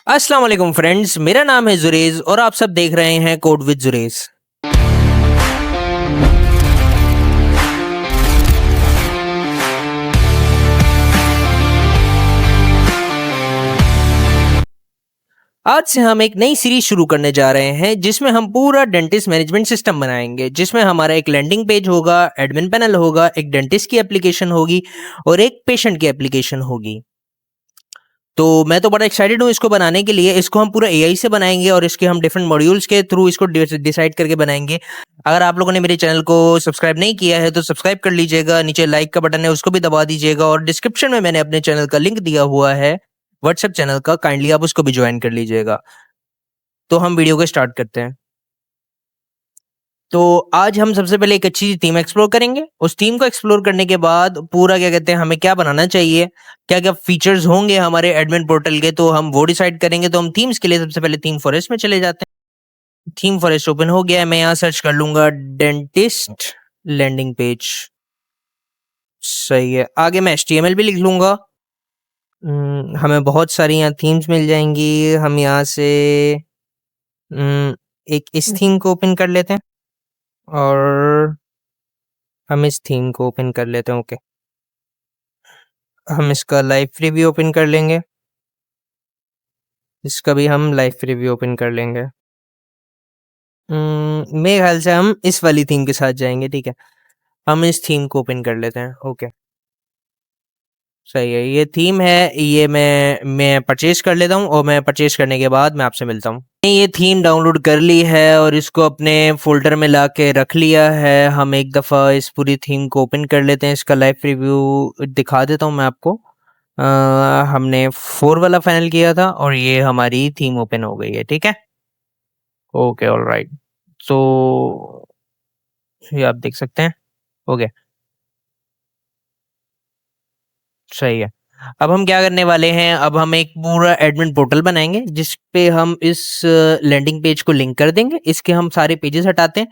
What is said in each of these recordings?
अस्सलाम वालेकुम फ्रेंड्स, मेरा नाम है जुरेज और आप सब देख रहे हैं कोड विद जुरेज। आज से हम एक नई सीरीज शुरू करने जा रहे हैं जिसमें हम पूरा डेंटिस्ट मैनेजमेंट सिस्टम बनाएंगे, जिसमें हमारा एक लैंडिंग पेज होगा, एडमिन पैनल होगा, एक डेंटिस्ट की एप्लीकेशन होगी और एक पेशेंट की एप्लीकेशन होगी। तो मैं तो बड़ा एक्साइटेड हूँ इसको बनाने के लिए। इसको हम पूरा एआई से बनाएंगे और इसके हम डिफरेंट मॉड्यूल्स के थ्रू इसको डिसाइड करके बनाएंगे। अगर आप लोगों ने मेरे चैनल को सब्सक्राइब नहीं किया है तो सब्सक्राइब कर लीजिएगा, नीचे लाइक का बटन है उसको भी दबा दीजिएगा और डिस्क्रिप्शन में मैंने अपने चैनल का लिंक दिया हुआ है, व्हाट्सएप चैनल का, काइंडली आप उसको भी ज्वाइन कर लीजिएगा। तो हम वीडियो को स्टार्ट करते हैं। तो आज हम सबसे पहले एक अच्छी थीम एक्सप्लोर करेंगे। उस थीम को एक्सप्लोर करने के बाद पूरा क्या कहते हैं हमें क्या बनाना चाहिए, क्या-क्या फीचर्स होंगे हमारे एडमिन पोर्टल के, तो हम वो डिसाइड करेंगे। तो हम थीम्स के लिए सबसे पहले थीम फॉरेस्ट में चले जाते हैं। थीम फॉरेस्ट ओपन हो गया है। मैं यहाँ सर्च कर लूँगा डेंटिस्ट लैंडिंग पेज। सही है। आगे मैं एचटीएमएल भी लिख लूँगा। हमें बहुत सारी यहाँ थीम्स मिल जाएँगी। हम यहाँ से एक इस थीम को ओपन कर लेते हैं और हम इस थीम को ओपन कर लेते हैं। ओके। हम इसका लाइव रिव्यू ओपन कर लेंगे। इसका भी हम लाइव रिव्यू ओपन कर लेंगे। मेरे ख्याल से हम इस वाली थीम के साथ जाएँगे, ठीक है। हम इस थीम को ओपन कर लेते हैं। ओके, सही है। ये थीम है, ये मैं परचेज़ कर लेता हूँ और मैं परचेज़ करने के बाद मैं आपसे मिलता हूँ। मैंने ये थीम डाउनलोड कर ली है और इसको अपने फ़ोल्डर में लाके रख लिया है। हम एक दफ़ा इस पूरी थीम को ओपन कर लेते हैं। इसका लाइव रिव्यू दिखा देता हूँ मैं आपको। अ, हमने 4 वाला फाइनल किया था और ये हमारी थीम ओपन हो गई है, ठीक है? Okay, alright. सो ये आप देख सकते हैं। ओके, सही है। अब हम क्या करने वाले हैं, अब हम एक पूरा एडमिन पोर्टल बनाएँगे जिस पे हम इस लैंडिंग पेज को लिंक कर देंगे। इसके हम सारे पेजेस हटाते हैं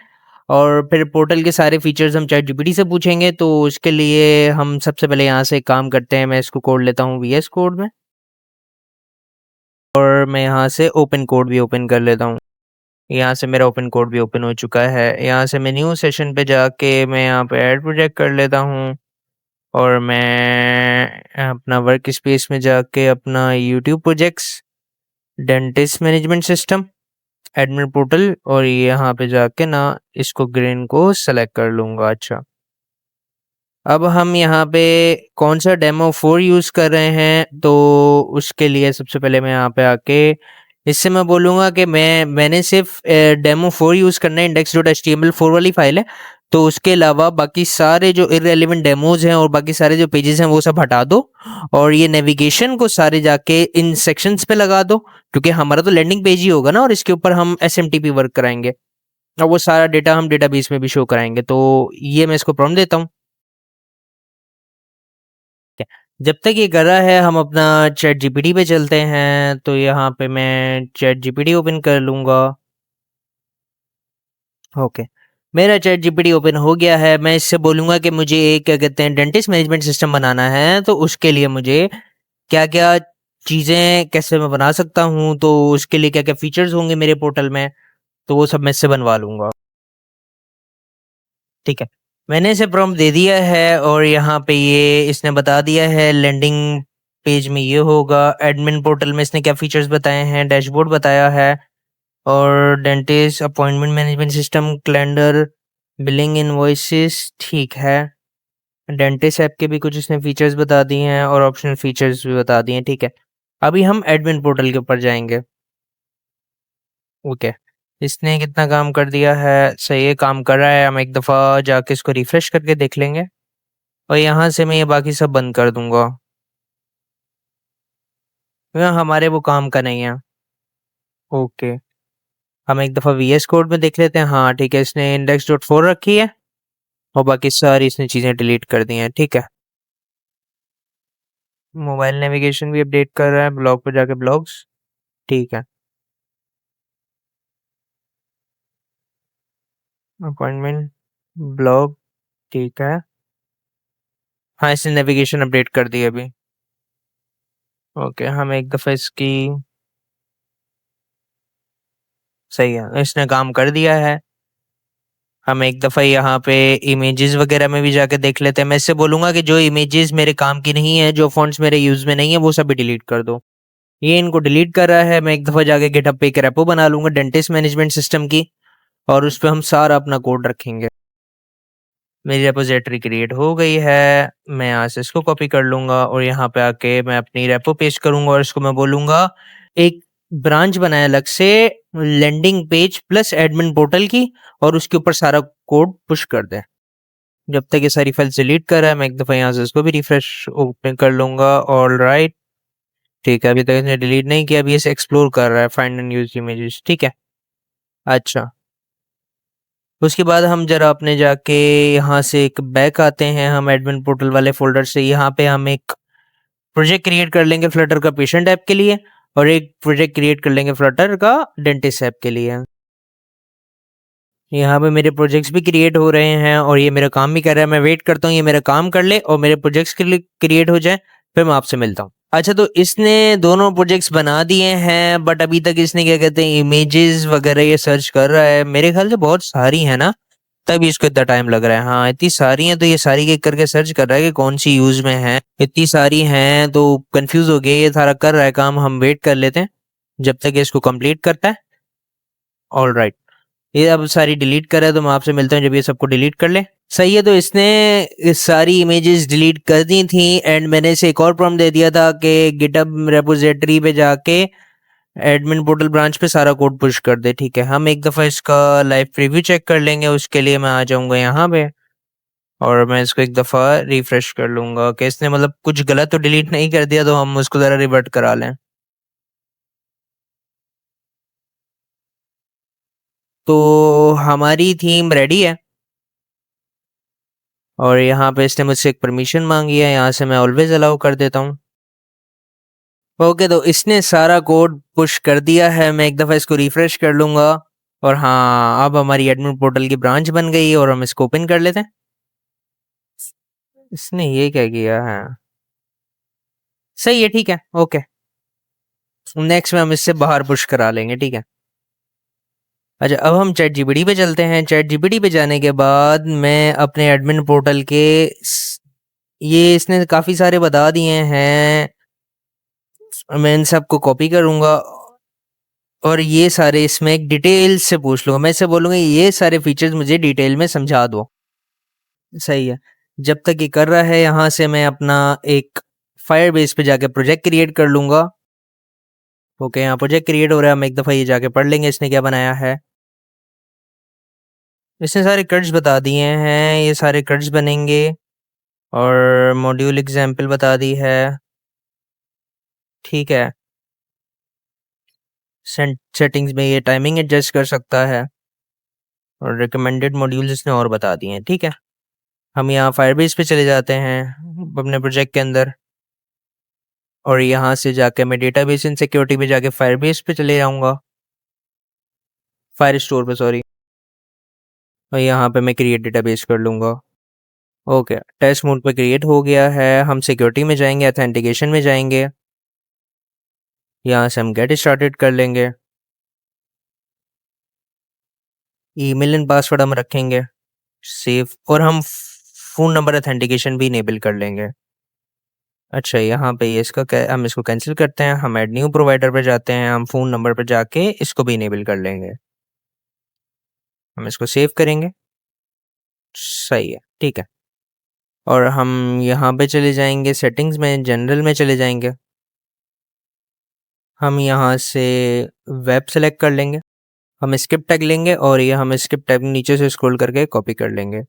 और फिर पोर्टल के सारे फीचर्स हम चैटजीपीटी से पूछेंगे। तो उसके लिए हम सबसे पहले यहाँ से एक काम करते हैं, मैं इसको कोड लेता हूँ वीएस कोड में और मैं यहाँ से ओपन कोड भी ओपन कर लेता हूँ। यहाँ से मेरा ओपन कोड भी ओपन हो चुका है। यहाँ से मैं न्यू सेशन पे जाके मैं यहाँ पे ऐड प्रोजेक्ट कर लेता हूँ और मैं अपना वर्क स्पेस में जाके अपना YouTube projects, dentist management system, admin portal और यहाँ पे जाके ना इसको ग्रीन को सेलेक्ट कर लूँगा। अच्छा, अब हम यहाँ पे कौन सा डेमो 4 यूज़ कर रहे हैं, तो उसके लिए सबसे पहले मैं यहाँ पे आके इससे मैं बोलूँगा कि मैंने सिर्फ़ डेमो 4 यूज़ करना है, index.html 4 वाली फ़ाइल है। तो उसके अलावा बाकी सारे जो इर्रेलेवेंट डेमोज़ हैं और बाकी सारे जो पेजेज़ हैं वो सब हटा दो और ये नेविगेशन को सारे जाके इन सेक्शंस पे लगा दो, क्योंकि हमारा तो लैंडिंग पेज ही होगा ना और इसके ऊपर हम एसएमटीपी वर्क कराएँगे और वो सारा डेटा हम डेटाबेस में भी शो कराएँगे। तो ये मैं इसको प्रॉम्प्ट देता हूँ। जब तक ये कर रहा है हम अपना चैट जीपीटी पे चलते हैं। तो यहाँ पे मैं चैट जीपीटी ओपन कर लूँगा। ओके, मेरा चैट जीपीटी ओपन हो गया है। मैं इससे बोलूँगा कि मुझे एक क्या कहते हैं डेंटिस्ट मैनेजमेंट सिस्टम बनाना है, तो उसके लिए मुझे क्या-क्या चीज़ें कैसे मैं बना सकता हूँ, तो उसके लिए क्या-क्या फीचर्स होंगे मेरे पोर्टल में, तो वो सब मैं इससे बनवा लूँगा। ठीक है, मैंने इसे प्रॉम्प्ट दे दिया है और यहाँ पे ये इसने बता दिया है लैंडिंग पेज में ये होगा। एडमिन पोर्टल में इसने क्या फीचर्स बताए हैं, डैशबोर्ड बताया है और dentist appointment management system, calendar, billing, invoices, ठीक है। डेंटिस्ट ऐप के भी कुछ इसने फीचर्स बता दिए हैं और ऑप्शनल फीचर्स भी बता दिए हैं, ठीक है। अभी हम एडमिन पोर्टल के ऊपर जाएँगे। ओके, इसने कितना काम कर दिया है, सही है, काम कर रहा है। हम एक दफ़ा जाके इसको रिफ्रेश करके देख लेंगे और यहाँ से मैं ये बाकी सब बंद कर दूँगा। हमारे वो काम का नहीं है। ओके, हम एक दफ़ा वीएस कोड में देख लेते हैं। हाँ, ठीक है, इसने index.4 रखी है और बाकी सारी इसने चीज़ें डिलीट कर दी हैं, ठीक है। मोबाइल नेविगेशन भी अपडेट कर रहा है, ब्लॉग पे जाके ब्लॉग्स, ठीक है। अपॉइंटमेंट, ब्लॉग, ठीक है। हाँ, इसने नेविगेशन अपडेट कर दी है अभी। ओके, हम एक दफ़ा इसकी सही है, इसने काम कर दिया है। हम एक दफ़ा यहाँ पे इमेजेस वगैरह में भी जाके देख लेते हैं। मैं इससे बोलूँगा कि जो इमेजेस मेरे काम की नहीं है, जो फ़ॉन्ट्स मेरे यूज़ में नहीं है, वो सभी डिलीट कर दो। ये इनको डिलीट कर रहा है। मैं एक दफ़ा जाके गिटहब पे एक रेपो बना लूँगा डेंटिस्ट मैनेजमेंट सिस्टम की, और उस पे हम सारा अपना कोड रखेंगे। मेरी रेपॉज़िटरी क्रिएट हो गई है। मैं यहाँ से इसको कॉपी कर लूँगा और यहाँ पे आके मैं अपनी रेपो पेस्ट करूँगा और इसको मैं बोलूँगा एक ब्रांच बनाए अलग से landing page plus admin portal की, और उसके ऊपर सारा कोड पुश कर दें। जब तक ये सारी फाइल्स डिलीट कर रहा है, मैं एक दफ़ा यहाँ से इसको भी रिफ्रेश ओपन कर लूँगा। ऑलराइट, ठीक है, अभी तक इसने डिलीट नहीं किया, अभी इसे एक्सप्लोर कर रहा है, फाइंड एंड यूज़ इमेजेस, ठीक है। अच्छा, उसके बाद हम ज़रा अपने जाके यहाँ से एक बैक आते हैं, हम एडमिन पोर्टल वाले फ़ोल्डर से। यहाँ पे हम एक प्रोजेक्ट क्रिएट कर लेंगे फ्लटर का पेशेंट ऐप के लिए, और एक प्रोजेक्ट क्रिएट कर लेंगे फ्लटर का डेंटिस्ट ऐप के लिए। यहाँ पे मेरे प्रोजेक्ट्स भी क्रिएट हो रहे हैं और ये मेरा काम भी कर रहा है। मैं वेट करता हूँ ये मेरा काम कर ले और मेरे प्रोजेक्ट्स क्रिएट हो जाए, फिर मैं आपसे मिलता हूँ। अच्छा, तो इसने दोनों प्रोजेक्ट्स बना दिए हैं, बट अभी तक इसने क्या कहते हैं इमेजेस वगैरह ये सर्च कर रहा है। मेरे ख्याल से बहुत सारी है ना, तभी इसको इतना टाइम लग रहा है। हाँ, इतनी सारी हैं तो ये सारी एक करके सर्च कर रहा है कि कौन सी यूज में है। इतनी सारी हैं तो कंफ्यूज हो गया, ये सारा कर रहा है काम। हम वेट कर लेते हैं जब तक ये इसको कंप्लीट करता है। ऑल राइट, ये अब सारी डिलीट कर रहा है, तो मैं आपसे मिलता हूँ जब ये सबको डिलीट कर ले। सही है, तो इसने इस सारी इमेजेस डिलीट कर दी थी एंड मैंने इसे एक और प्रॉम्प्ट दे दिया था कि गिटहब रेपोजिटरी पे जाके एडमिन पोर्टल ब्रांच पे सारा कोड पुश कर दे। ठीक है, हम एक दफ़ा इसका लाइव प्रीव्यू चेक कर लेंगे। उसके लिए मैं आ जाऊंगा यहाँ पे और मैं इसको एक दफ़ा रिफ्रेश कर लूंगा कि इसने मतलब कुछ गलत तो डिलीट नहीं कर दिया, तो हम उसको ज़रा रिवर्ट करा लें। तो हमारी थीम रेडी है और यहाँ पे इसने मुझसे एक परमिशन मांगी है, यहाँ से मैं ऑलवेज अलाउ कर देता हूँ। ओके, तो इसने सारा कोड पुश कर दिया है। मैं एक दफ़ा इसको रिफ्रेश कर लूंगा और हाँ, अब हमारी एडमिन पोर्टल की ब्रांच बन गई है और हम इसको ओपन कर लेते हैं। इसने ये क्या किया है? सही है, ठीक है, ओके। नेक्स्ट में हम इससे बाहर पुश करा लेंगे, ठीक है। अच्छा, अब हम चैट जीपीटी पे चलते हैं। चैट जीपीटी पे जाने के बाद मैं अपने एडमिन पोर्टल के ये इसने काफ़ी सारे बता दिए हैं, मैं इन सबको कॉपी करूँगा और ये सारे इसमें एक डिटेल से पूछ लूँगा। मैं इससे बोलूँगा ये सारे फीचर्स मुझे डिटेल में समझा दो। सही है, जब तक ये कर रहा है यहाँ से मैं अपना एक फायरबेस पे जाके प्रोजेक्ट क्रिएट कर लूँगा। ओके, यहाँ प्रोजेक्ट क्रिएट हो रहा है, हम एक दफ़ा ये जाके पढ़ लेंगे इसने क्या बनाया है। इसने सारे कट्स बता दिए हैं, ये सारे कट्स बनेंगे और मॉड्यूल एग्जाम्पल बता दी है, ठीक है। सेटिंग्स में ये टाइमिंग एडजस्ट कर सकता है और रिकमेंडेड मॉड्यूल्स इसने और बता दिए हैं, ठीक है। हम यहाँ फायरबेस पे चले जाते हैं अपने प्रोजेक्ट के अंदर और यहाँ से जाके मैं डेटाबेस इन सिक्योरिटी पे जाके फायरबेस पे चले जाऊँगा, फायर स्टोर पे सॉरी, और यहाँ पे मैं क्रिएट डेटाबेस कर लूँगा। ओके, टेस्ट मोड पे क्रिएट हो गया है। हम सिक्योरिटी में जाएंगे, ऑथेंटिकेशन में जाएंगे, यहाँ से हम गेट स्टार्टेड कर लेंगे। ईमेल एंड पासवर्ड हम रखेंगे सेफ और हम फ़ोन नंबर ऑथेंटिकेशन भी इनेबल कर लेंगे। अच्छा, यहाँ पे ये हम इसको कैंसिल करते हैं, हम ऐड न्यू प्रोवाइडर पे जाते हैं, हम फ़ोन नंबर पे जाके इसको भी इनेबल कर लेंगे। हम इसको सेव करेंगे, सही है, ठीक है। और हम यहाँ पे चले जाएंगे सेटिंग्स में, जनरल में चले जाएंगे, हम यहाँ से वेब सेलेक्ट कर लेंगे, हम स्किप टैग लेंगे और ये हम स्किप टैग नीचे से स्क्रॉल करके कॉपी कर लेंगे।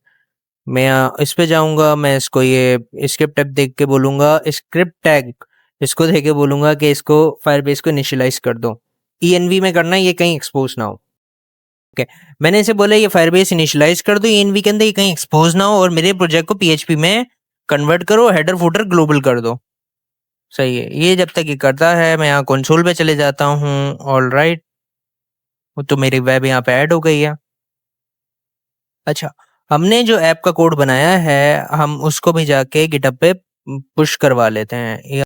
मैं इस पे जाऊँगा, मैं इसको ये स्क्रिप्ट टैग देख के बोलूँगा, स्क्रिप्ट टैग इसको देख के बोलूँगा कि इसको फायरबेस को इनिशियलाइज़ कर दो। ईएनवी में करना है, ये कहीं एक्सपोज़ ना हो। ओके, मैंने इसे बोला ये फायरबेस इनिशियलाइज़ कर दो ईएनवी के अंदर, ये कहीं एक्सपोज़ ना हो और मेरे प्रोजेक्ट को पीएचपी में कन्वर्ट करो, हेडर फुटर ग्लोबल कर दो। सही है, ये जब तक ये करता है मैं यहाँ कंसोल पे चले जाता हूँ। ऑलराइट, तो मेरी वेब यहाँ पे ऐड हो गई है। अच्छा, हमने जो ऐप का कोड बनाया है, हम उसको भी जाके गिटहब पे पुश करवा लेते हैं।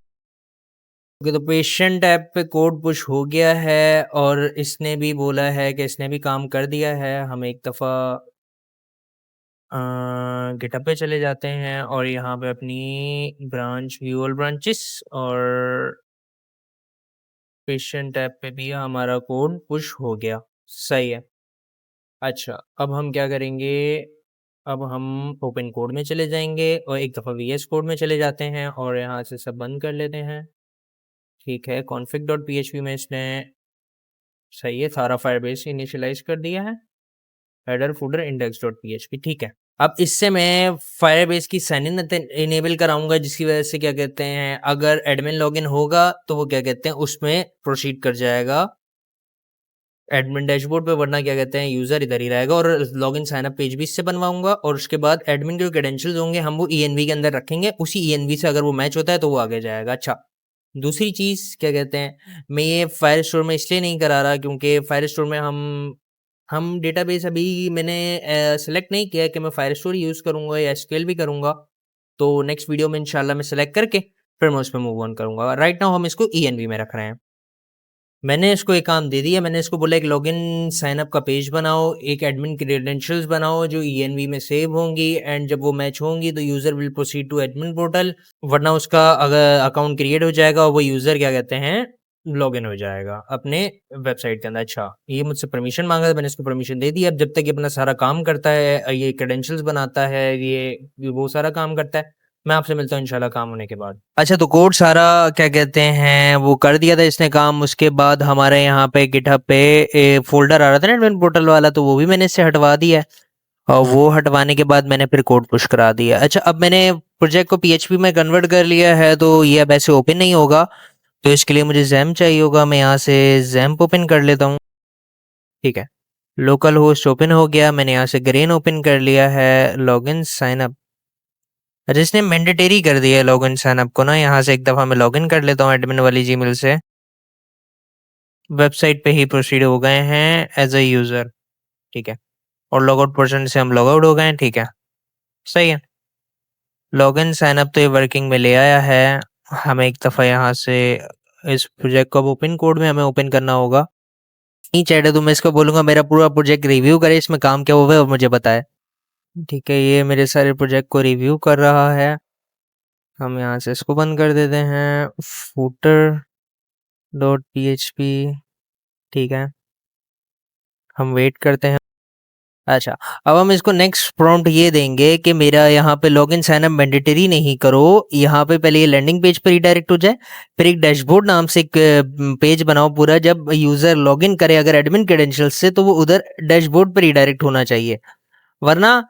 ओके, तो पेशेंट ऐप पे कोड पुश हो गया है और इसने भी बोला है कि इसने भी काम कर दिया है। हम एक दफ़ा गिटहब पे चले जाते हैं और यहाँ पे अपनी ब्रांच व्यू ऑल ब्रांचेस और पेशेंट ऐप पे भी हमारा कोड पुश हो गया। सही है। अच्छा, अब हम क्या करेंगे, अब हम ओपन कोड में चले जाएंगे और एक दफ़ा वीएस कोड में चले जाते हैं और यहाँ से सब बंद कर लेते हैं। ठीक है, config.php में इसने सही है सारा फायरबेस इनिशियलाइज कर दिया है। हेडर फूडर index.php ठीक है। अब इससे मैं फायरबेस की साइन इन इनेबल कराऊंगा, जिसकी वजह से क्या कहते हैं, अगर एडमिन लॉगिन होगा तो वो क्या कहते हैं उसमें प्रोसीड कर जाएगा एडमिन डैशबोर्ड पे, वरना क्या कहते हैं यूजर इधर ही रहेगा। और लॉगिन साइन अप पेज भी इससे बनवाऊंगा और उसके बाद एडमिन के जो क्रेडेंशियल्स होंगे हम वो ईएनवी के अंदर रखेंगे, उसी ईएनवी से अगर वो मैच होता है तो वो आगे जाएगा। अच्छा, दूसरी चीज क्या कहते हैं, मैं ये फायर स्टोर में इसलिए नहीं करा रहा क्योंकि फायर स्टोर में हम डेटाबेस अभी मैंने सेलेक्ट नहीं किया है कि मैं फायर स्टोर यूज करूंगा या एसक्यूएल भी करूंगा। तो नेक्स्ट वीडियो में इंशाल्लाह मैं सेलेक्ट करके फिर मैं उस पर मूव ऑन करूंगा। राइट नाउ हम इसको ईएनवी में रख रहे हैं। मैंने इसको एक काम दे दिया, मैंने इसको बोला एक लॉगिन साइन अप का पेज बनाओ, एक एडमिन क्रेडेंशियल्स बनाओ जो ईएनवी में सेव होंगी, एंड जब वो मैच होंगी तो user will proceed to admin portal, वरना उसका अगर अकाउंट क्रिएट हो जाएगा और वो यूजर क्या कहते हैं लॉगिन हो जाएगा अपने वेबसाइट के अंदर। अच्छा, ये मुझसे परमिशन मांगा था, मैंने इसको परमिशन दे दी। अब जब तक ये अपना सारा काम करता है, ये क्रेडेंशियल्स बनाता है, ये वो सारा काम करता है, मैं आपसे मिलता हूँ इंशाल्लाह काम होने के बाद। अच्छा, तो कोड सारा क्या कहते हैं वो कर दिया था इसने काम। उसके बाद हमारे यहाँ पे गिटहब पे फोल्डर आ रहा था ना एडमिन पोर्टल वाला, तो वो भी मैंने इससे हटवा दिया है और वो हटवाने के बाद मैंने फिर कोड पुश करा दिया। अच्छा, अब मैंने प्रोजेक्ट को पीएचपी में कन्वर्ट कर लिया है, तो ये अब ऐसे ओपन नहीं होगा, तो इसके लिए मुझे जैम चाहिए होगा। मैं यहाँ से जैम्प ओपन कर लेता हूँ। ठीक है, लोकल होस्ट ओपन हो गया, मैंने यहाँ से ग्रेन ओपन कर लिया है। लॉगिन साइन अप, अच्छा इसने मैंडेटरी कर दिया है लॉगिन साइन अप को ना। यहाँ से एक दफ़ा मैं लॉगिन कर लेता हूँ एडमिन वाली जीमेल से। वेबसाइट पे ही प्रोसीड हो गए हैं एज अ यूज़र। ठीक है, और लॉग आउट पोर्शन से हम लॉग आउट हो गए हैं। ठीक है, सही है। लॉगिन साइन अप तो ये वर्किंग में ले आया है। हमें एक दफ़ा यहाँ से इस प्रोजेक्ट को अब ओपन कोड में हमें ओपन करना होगा। नहीं चाहिए तो मैं इसको बोलूँगा मेरा पूरा प्रोजेक्ट रिव्यू करे, इसमें काम क्या हुआ है और मुझे बताए। ठीक है, ये मेरे सारे प्रोजेक्ट को रिव्यू कर रहा है। हम यहाँ से इसको बंद कर देते हैं। फूटर डॉट पीएचपी, ठीक है, हम वेट करते हैं। अच्छा, अब हम इसको नेक्स्ट प्रॉम्प्ट ये देंगे कि मेरा यहाँ पे लॉगिन साइन अप मैंडेटरी नहीं करो, यहाँ पे पहले ये लैंडिंग पेज पर रिडायरेक्ट हो जाए, फिर एक डैशबोर्ड नाम से एक पेज बनाओ पूरा, जब यूजर लॉगिन करे अगर एडमिन क्रेडेंशियल्स से तो वो उधर डैशबोर्ड पर रिडायरेक्ट होना चाहिए, वरना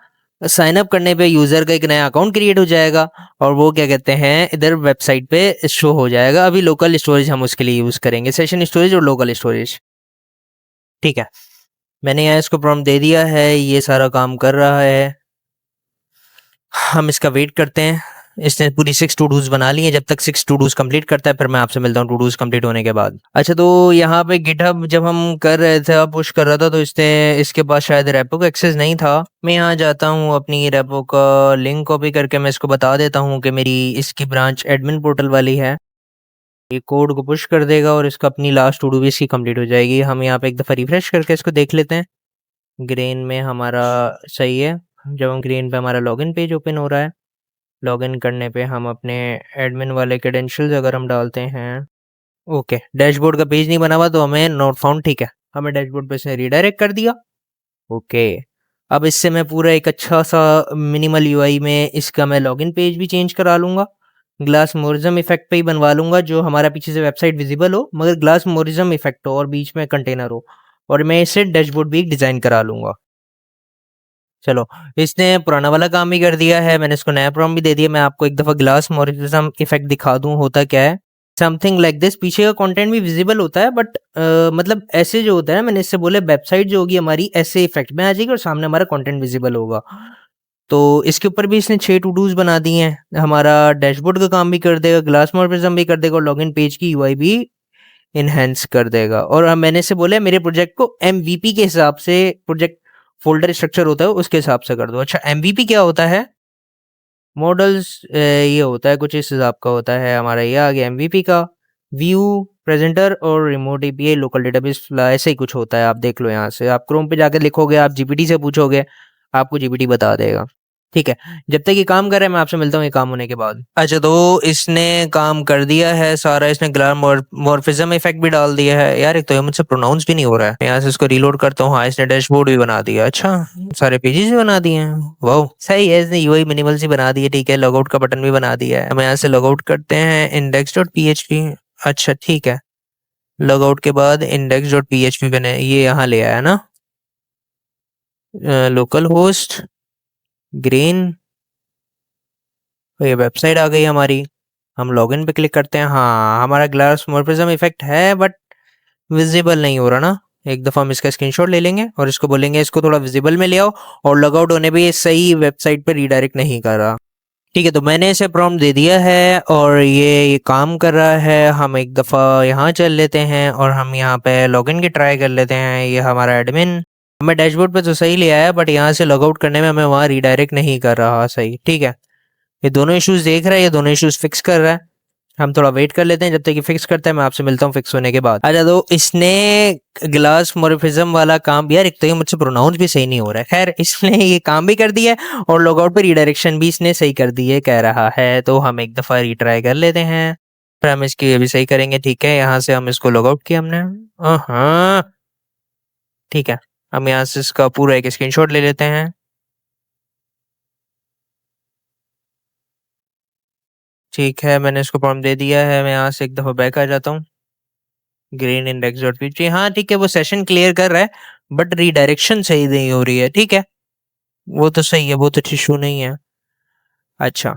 साइन अप करने पे यूजर का एक नया अकाउंट क्रिएट हो जाएगा और वो क्या कहते हैं इधर वेबसाइट पे शो हो जाएगा। अभी लोकल स्टोरेज हम उसके लिए यूज करेंगे, सेशन स्टोरेज और लोकल स्टोरेज। ठीक है, मैंने यहाँ इसको प्रॉम्प्ट दे दिया है, ये सारा काम कर रहा है। हम इसका वेट करते हैं। इसने पूरी 6 टू डूज बना ली है, जब तक 6 टू डूज कंप्लीट करता है फिर मैं आपसे मिलता हूँ टू डूज कंप्लीट होने के बाद। अच्छा, तो यहाँ पे गिटहब जब हम कर रहे थे पुश कर रहा था तो इसने इसके पास शायद रेपो का एक्सेस नहीं था। मैं यहाँ जाता हूँ अपनी रेपो का लिंक कॉपी करके मैं इसको बता देता हूँ कि मेरी इसकी ब्रांच एडमिन पोर्टल वाली है। ये कोड को पुश कर देगा और इसका अपनी लास्ट टू डू भी इसकी कंप्लीट हो जाएगी। हम यहाँ पे एक दफ़ा रिफ्रेश करके इसको देख लेते हैं। ग्रीन में हमारा सही है, जब हम ग्रीन पे हमारा लॉगिन पेज ओपन हो रहा है। लॉगिन करने पे हम अपने एडमिन वाले क्रेडेंशियल्स अगर हम डालते हैं, ओके, डैशबोर्ड का पेज नहीं बना हुआ तो हमें नोट फाउंड, ठीक है, हमें डैशबोर्ड पे से रीडायरेक्ट कर दिया। ओके, अब इससे मैं पूरा एक अच्छा सा मिनिमल यूआई में इसका मैं लॉगिन पेज भी चेंज करा लूँगा। ग्लास मोरिज्म इफेक्ट पे ही बनवा लूँगा जो हमारा पीछे से वेबसाइट विजिबल हो मगर ग्लास मोरिज्म इफेक्ट हो और बीच में कंटेनर हो, और मैं इससे डैशबोर्ड भी डिज़ाइन करा लूँगा। चलो, इसने पुराना वाला काम भी कर दिया है, मैंने इसको नया प्रॉम्प्ट भी दे दिया। मैं आपको एक दफ़ा ग्लास मोरिज्म इफेक्ट दिखा दूँ होता क्या है। समथिंग लाइक दिस, पीछे का कंटेंट भी विजिबल होता है बट मतलब ऐसे जो होता है ना, मैंने इससे बोला वेबसाइट जो होगी हमारी ऐसे इफेक्ट में आ जाएगी और सामने हमारा कंटेंट विजिबल होगा। तो इसके ऊपर भी इसने 6 टू डूज बना दिए हैं। हमारा डैशबोर्ड का काम भी कर देगा, ग्लास मोरिज्म भी कर देगा और लॉगिन पेज की यूआई भी इनहेंस कर देगा। और मैंने इससे बोला मेरे प्रोजेक्ट को एमवीपी के हिसाब से, प्रोजेक्ट फोल्डर स्ट्रक्चर होता है उसके हिसाब से कर दो। अच्छा, एमवीपी क्या होता है? मॉडल्स ये होता है कुछ इस हिसाब का होता है। हमारा ये आ गया एमवीपी का, व्यू प्रेजेंटर और रिमोट एपीआई लोकल डेटाबेस ऐसे ही कुछ होता है, आप देख लो यहाँ से। आप क्रोम पे जाकर लिखोगे, आप जीपीटी से पूछोगे, आपको जीपीटी बता देगा। ठीक है, जब तक ये काम कर रहा है मैं आपसे मिलता हूँ ये काम होने के बाद। अच्छा, तो इसने काम कर दिया है सारा, इसने ग्लार मॉर्फिज्म इफेक्ट भी डाल दिया है। यार एक तो ये मुझसे प्रोनाउंस भी नहीं हो रहा है। यहाँ से इसको रीलोड करता हूँ। हाँ, इसने डैशबोर्ड भी बना दिया। अच्छा, सारे पेजेस भी बना दिए हैं। वाह, सही है, इसने यूआई मिनिमल सी बना दी है। ठीक है, लॉगआउट का बटन भी बना दिया है। हम यहाँ से लॉगआउट करते हैं index.php। अच्छा ठीक है, लॉगआउट के बाद index.php बने, ये यहाँ ले आया ना, लोकल होस्ट ग्रीन, तो ये वेबसाइट आ गई हमारी। हम लॉगिन पे क्लिक करते हैं। हाँ, हमारा ग्लास मॉर्फिज्म इफेक्ट है बट विजिबल नहीं हो रहा ना। एक दफ़ा हम इसका स्क्रीनशॉट ले लेंगे और इसको बोलेंगे इसको थोड़ा विजिबल में ले आओ। और लॉगआउट होने पे ये सही वेबसाइट पे रीडायरेक्ट नहीं कर रहा। ठीक है, तो मैंने इसे प्रॉम्प्ट दे दिया है और ये काम कर रहा है। हम एक दफ़ा यहाँ चल लेते हैं और हम यहाँ पे लॉगिन की ट्राई कर लेते हैं। ये हमारा एडमिन हमें डैशबोर्ड पे तो सही ले आया बट यहाँ से लॉगआउट करने में हमें वहाँ रीडायरेक्ट नहीं कर रहा सही। ठीक है, ये दोनों इश्यूज देख रहा है, ये दोनों इश्यूज फिक्स कर रहा है। हम थोड़ा वेट कर लेते हैं जब तक ये फिक्स करता है। मैं आपसे मिलता हूँ फिक्स होने के बाद। अच्छा, तो इसने ग्लास मॉर्फिज्म वाला काम, यार एक तो ये मुझसे प्रोनाउंस भी सही नहीं हो रहा है। खैर, इसने ये काम भी कर दिया है और लॉगआउट पे रीडायरेक्शन भी इसने सही कर दी है कह रहा है। तो हम एक दफ़ा रीट्राई कर लेते हैं, फिर हम इसकी ये भी सही करेंगे। ठीक है, यहाँ से हम इसको लॉगआउट किया हमने। हाँ ठीक है, हम यहाँ से इसका पूरा एक स्क्रीनशॉट ले लेते हैं। ठीक है, मैंने इसको प्रॉम्प्ट दे दिया है। मैं यहाँ से एक दफ़ा बैक आ जाता हूँ। ग्रीन इंडेक्स डॉट पीएचपी, हाँ ठीक है, वो सेशन क्लियर कर रहा है बट रीडायरेक्शन सही नहीं हो रही है। ठीक है, वो तो सही है, वो तो इशू नहीं है। अच्छा,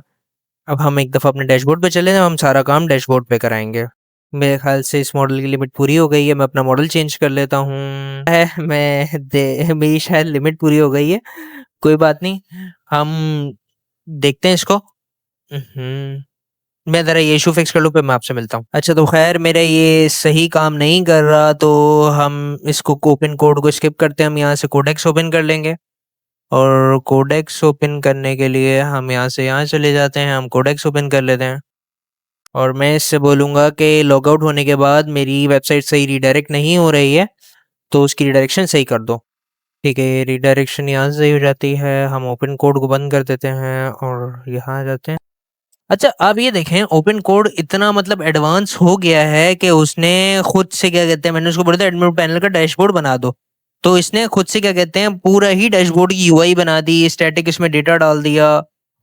अब हम एक दफ़ा अपने डैशबोर्ड पे चले जाएं, हम सारा काम डैशबोर्ड पे कराएंगे। मेरे ख्याल से इस मॉडल की लिमिट पूरी हो गई है। मैं अपना मॉडल चेंज कर लेता हूँ। मेरी शायद लिमिट पूरी हो गई है, कोई बात नहीं, हम देखते हैं इसको। मैं ज़रा ये इशू फिक्स कर लूँ फिर मैं आपसे मिलता हूँ। अच्छा, तो ख़ैर मेरा ये सही काम नहीं कर रहा, तो हम इसको ओपन कोड को स्किप करते हैं। हम यहाँ से कोडेक्स ओपन कर लेंगे और कोडेक्स ओपन करने के लिए हम यहाँ से यहाँ चले जाते हैं। हम कोडेक्स ओपन कर लेते हैं और मैं इससे बोलूँगा कि लॉगआउट होने के बाद मेरी वेबसाइट सही रीडायरेक्ट नहीं हो रही है, तो उसकी रीडायरेक्शन सही कर दो। ठीक है, ये रीडायरेक्शन यहाँ से सही हो जाती है। हम ओपन कोड को बंद कर देते हैं और यहाँ आ जाते हैं। अच्छा, आप ये देखें, ओपन कोड इतना मतलब एडवांस हो गया है कि उसने खुद से क्या कहते हैं, मैंने उसको बोला था एडमिन पैनल का डैशबोर्ड बना दो, तो इसने खुद से क्या कहते हैं पूरा ही डैशबोर्ड की यूआई बना दी, स्टैटिक इसमें डेटा डाल दिया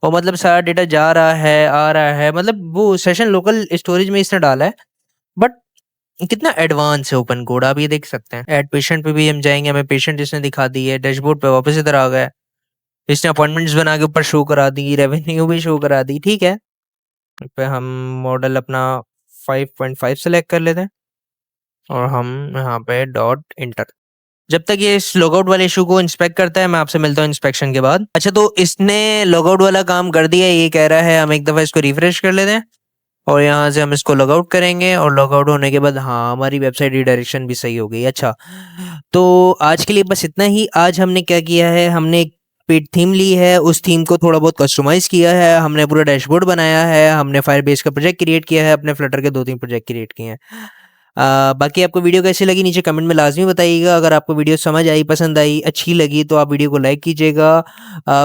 और मतलब सारा डेटा जा रहा है आ रहा है, मतलब वो सेशन लोकल स्टोरेज में इसने डाला है। बट कितना एडवांस है ओपन कोड, आप ये देख सकते हैं। एड पेशेंट पे भी हम जाएंगे, हमें पेशेंट इसने दिखा दी है, डैशबोर्ड पे वापस इधर आ गया। इसने अपॉइंटमेंट्स बना के ऊपर शो करा दी, रेवेन्यू भी शो करा दी। ठीक है, पे हम मॉडल अपना 5.5 सेलेक्ट कर लेते हैं और हम यहाँ पे डॉट इंटर। जब तक ये इस लॉगआउट वाले इशू को इंस्पेक्ट करता है मैं आपसे मिलता हूँ इंस्पेक्शन के बाद। अच्छा, तो इसने लॉगआउट वाला काम कर दिया, ये कह रहा है। हम एक दफ़ा इसको रिफ्रेश कर लेते हैं और यहाँ से हम इसको लॉगआउट करेंगे और लॉगआउट होने के बाद हाँ, हमारी वेबसाइट रिडायरेक्शन भी सही हो गई। अच्छा, तो आज के लिए बस इतना ही। आज हमने क्या किया है, हमने एक पेड थीम ली है, उस थीम को थोड़ा बहुत कस्टमाइज़ किया है, हमने पूरा डैशबोर्ड बनाया है, हमने फायरबेस का प्रोजेक्ट क्रिएट किया है, अपने फ्लटर के 2-3 प्रोजेक्ट क्रिएट किए हैं। बाकी आपको वीडियो कैसी लगी नीचे कमेंट में लाज़मी बताइएगा। अगर आपको वीडियो समझ आई, पसंद आई, अच्छी लगी तो आप वीडियो को लाइक कीजिएगा।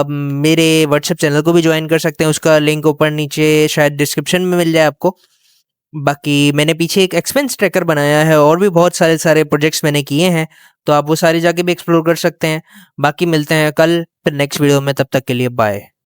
मेरे व्हाट्सएप चैनल को भी ज्वाइन कर सकते हैं, उसका लिंक ऊपर नीचे शायद डिस्क्रिप्शन में मिल जाए आपको। बाकी मैंने पीछे एक एक्सपेंस ट्रैकर बनाया है और भी बहुत सारे सारे प्रोजेक्ट्स मैंने किए हैं, तो आप वो सारे जाके भी एक्सप्लोर कर सकते हैं। बाकी मिलते हैं कल फिर नेक्स्ट वीडियो में, तब तक के लिए बाय।